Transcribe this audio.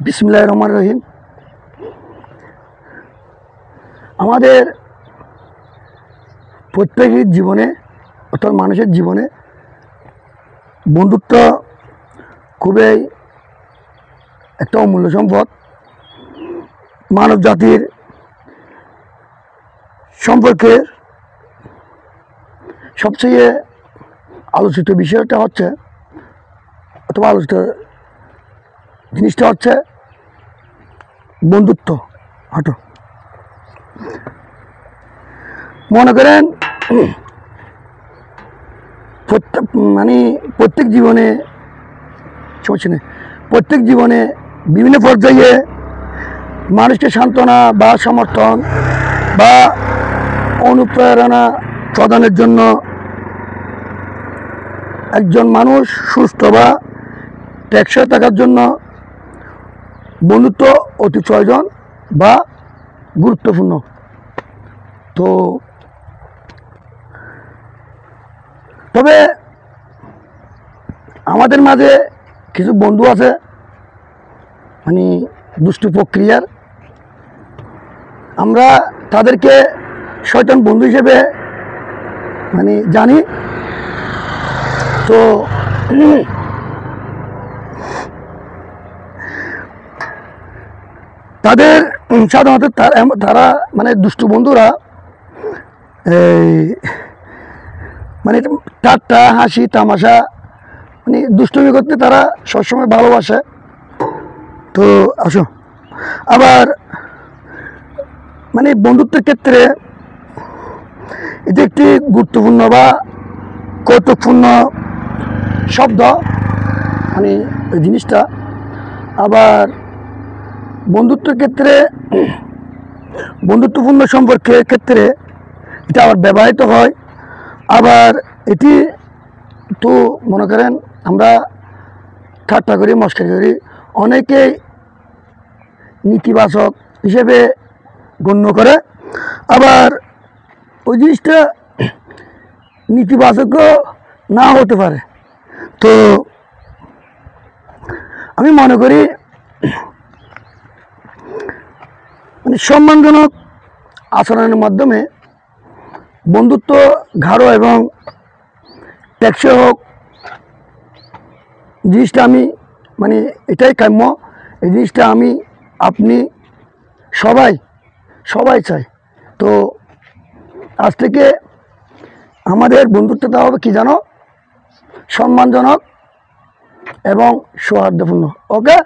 বিসমিল্লাহির রহমানির রহিম। আমাদের প্রত্যেকের জীবনে অর্থাৎ মানুষের জীবনে বন্ধুত্ব খুবই একটা অমূল্য সম্পদ। মানব জাতির সম্পর্কে সবচেয়ে আলোচিত বিষয়টা হচ্ছে অথবা আলোচিত জিনিসটা হচ্ছে বন্ধুত্ব। হাঁটো মনে করেন প্রত্যেক জীবনে সমস্যা নেই, প্রত্যেক জীবনে বিভিন্ন পর্যায়ে মানুষকে সান্ত্বনা বা সমর্থন বা অনুপ্রেরণা প্রদানের জন্য একজন মানুষ সুস্থ বা টেকসই থাকার জন্য বন্ধুত্ব অতি প্রয়োজন বা গুরুত্বপূর্ণ। তো তবে আমাদের মাঝে কিছু বন্ধু আছে দুষ্টু প্রক্রিয়ার, আমরা তাদেরকে শয়তান বন্ধু হিসেবে জানি। তো তাদের সাধারণত তারা দুষ্টু বন্ধুরা ঠাট্টা হাসি তামাশা দুষ্টুমি করতে তারা সবসময় ভালোবাসে। তো আসো আবার বন্ধুত্বের ক্ষেত্রে এটি একটি গুরুত্বপূর্ণ বা কৌতুকপূর্ণ শব্দ এই জিনিসটা। আবার বন্ধুত্বের ক্ষেত্রে বন্ধুত্বপূর্ণ সম্পর্কের ক্ষেত্রে এটা আবার ব্যবহৃত হয়। আবার এটি তো মনে করেন আমরা ঠাট্টা করি মস্কারি করি, অনেকেই নেতিবাচক হিসেবে গণ্য করে। আবার ওই জিনিসটা নেতিবাচকও না হতে পারে। তো আমি মনে করি সম্মানজনক আচরণের মাধ্যমে বন্ধুত্ব গাঢ় এবং টেকসই হোক, জিনিসটা আমি এটাই কাম্য। এই জিনিসটা আমি আপনি সবাই চাই। তো আজ থেকে আমাদের বন্ধুত্বটা হবে কি জানো, সম্মানজনক এবং সৌহার্দ্যপূর্ণ। ওকে।